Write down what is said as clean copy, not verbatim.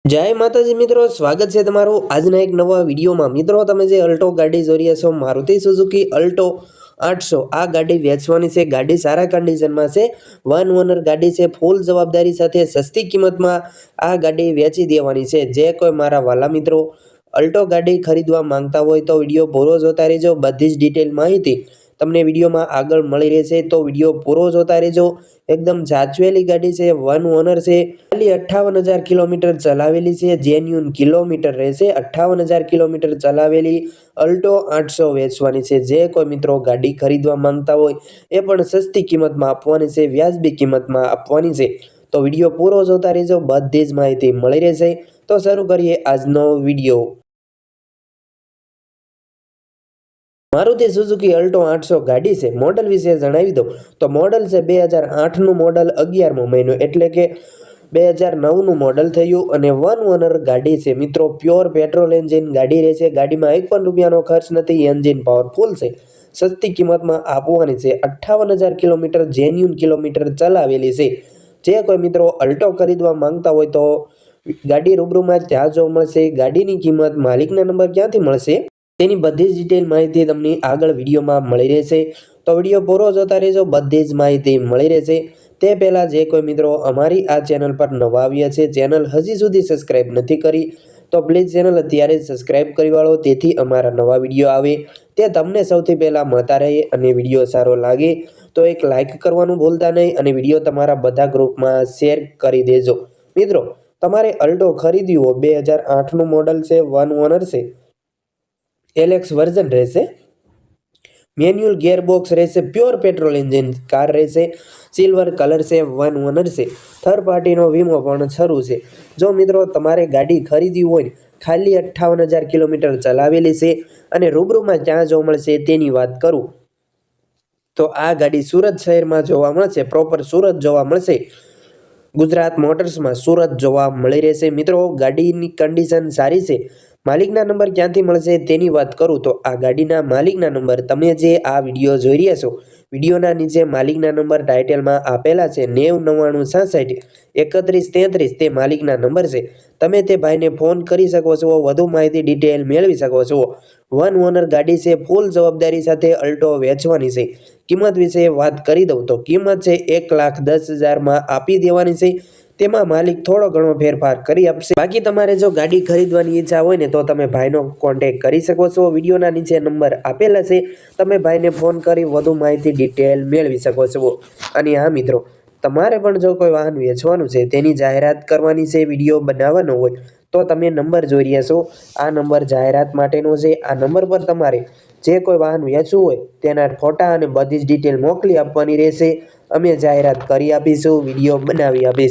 જય માતાજી મિત્રો, સ્વાગત છે તમારું આજના એક નવા વિડીયોમાં। મિત્રો, તમે જે અલ્ટો ગાડી જોઈ રહ્યા છો, મારુતિ સુઝુકી અલ્ટો 800, આ ગાડી વેચવાની છે। ગાડી સારા કન્ડિશનમાં છે, વન ઓનર ગાડી છે, ફૂલ જવાબદારી સાથે સસ્તી કિંમતમાં આ ગાડી વેચી દેવાની છે। જે કોઈ મારા વાલા મિત્રો અલ્ટો ગાડી ખરીદવા માંગતા હોય તો વિડીયો પૂરો જોતા રહેજો। બધી જ ડિટેલ માહિતી તમને વિડીયોમાં આગળ મળી રહેશે, તો વિડીયો પૂરો જોતા રહેજો। એકદમ જાચવેલી ગાડી છે, વન ઓનર છે, ખાલી 58,000 કિલોમીટર ચલાવેલી છે, જેન્યુન કિલોમીટર રહેશે। 58,000 કિલોમીટર ચલાવેલી અલ્ટો 800 વેચવાની છે। જે કોઈ મિત્રો ગાડી ખરીદવા માંગતા હોય એ પણ સસ્તી કિંમતમાં આપવાની છે, વ્યાજબી કિંમતમાં આપવાની છે, તો વિડીયો પૂરો જોતા રહેજો, બધી જ માહિતી મળી રહેશે। તો શરૂ કરીએ આજનો વિડીયો। મારુતિ સુઝુકી અલ્ટો 800 ગાડી છે, મોડલ વિશે જણાવી દઉં તો મોડલ છે 2008નું મોડલ, 11મો મહિનો, એટલે કે 2009નું મોડલ થયું અને વન ઓનર ગાડી છે મિત્રો। પ્યોર પેટ્રોલ એન્જિન ગાડી રહેશે, ગાડીમાં એક પણ રૂપિયાનો ખર્ચ નથી, એન્જિન પાવરફુલ છે, સસ્તી કિંમતમાં આપવાની છે। 58,000 કિલોમીટર જેન્યુન કિલોમીટર ચલાવેલી છે। જે કોઈ મિત્રો અલ્ટો ખરીદવા માંગતા હોય તો ગાડી રૂબરૂમાં ત્યાં જોવા મળશે। ગાડીની કિંમત, માલિકના નંબર ક્યાંથી મળશે તેની બધી જ ડિટેલ માહિતી તમને આગળ વિડીયોમાં મળી રહેશે, તો વિડીયો પૂરો જોતા રહેજો, બધી જ માહિતી મળી રહેશે। તે પહેલાં જે કોઈ મિત્રો અમારી આ ચેનલ પર નવા આવ્યા છે, ચેનલ હજી સુધી સબસ્ક્રાઈબ નથી કરી તો પ્લીઝ ચેનલ અત્યારે જ સબસ્ક્રાઈબ કરી વાળો, તેથી અમારા નવા વિડીયો આવે તે તમને સૌથી પહેલાં મળતા રહે। અને વિડીયો સારો લાગે તો એક લાઇક કરવાનું ભૂલતા નહીં અને વિડીયો તમારા બધા ગ્રુપમાં શેર કરી દેજો। મિત્રો, તમારે અલ્ટો ખરીદ્યું હોય, 2008નું મોડલ છે, વન ઓનર છે, LX વર્ઝન રહેશે, મેન્યુઅલ ગિયરબોક્સ રહેશે, પ્યોર પેટ્રોલ એન્જિન કાર રહેશે, સિલ્વર કલર છે, વન ઓનર છે, થર્ડ પાર્ટીનો વીમો પણ શરૂ છે। જો મિત્રો તમારે ગાડી ખરીદવી હોય, ખાલી 58,000 કિલોમીટર ચલાવેલી છે અને રૂબરૂમાં ક્યાં જોવા મળશે તેની વાત કરું તો આ ગાડી સુરત શહેરમાં જોવા મળશે, પ્રોપર સુરત જોવા મળશે, ગુજરાત મોટર્સમાં સુરત જોવા મળી રહેશે। મિત્રો, ગાડીની કન્ડિશન સારી છે। માલિકના નંબર ક્યાંથી મળશે તેની વાત કરું તો આ ગાડીના માલિકના નંબર તમે જે આ વિડીયો જોઈ રહ્યા છો, વિડીયોના નીચે માલિકના નંબર ટાઇટલમાં આપેલા છે, 9099663133 તે માલિકના નંબર છે। તમે તે ભાઈને ફોન કરી શકો છો, વધુ માહિતી ડિટેલ મેળવી શકો છો। વન ઓનર ગાડી છે, ફૂલ જવાબદારી સાથે અલ્ટો વેચવાની છે। કિંમત વિશે વાત કરી દઉં તો કિંમત છે 1,10,000માં આપી દેવાની છે, તેમાં માલિક થોડો ઘણો ફેરફાર કરી આપશે। બાકી તમારે જો ગાડી ખરીદવાની ઈચ્છા હોય ને તો તમે ભાઈનો કોન્ટેક્ટ કરી શકો છો, વિડીયોના નીચે નંબર આપેલા છે, તમે ભાઈને ફોન કરી વધુ માહિતી ડિટેલ મેળવી શકો છો। અને હા મિત્રો, તમારે પણ જો કોઈ વાહન વેચવાનું છે, તેની જાહેરાત કરવાની છે, વિડીયો બનાવવાનો હોય તો તમે નંબર જોઈ રહ્યા છો, આ નંબર જાહેરાત માટેનો છે। આ નંબર પર તમારે જે કોઈ વાહન વેચવું હોય તેના ફોટા અને બધી જ ડિટેલ મોકલી આપવાની રહેશે, અમે જાહેરાત કરી આપીશું, વિડીયો બનાવી આપીશું।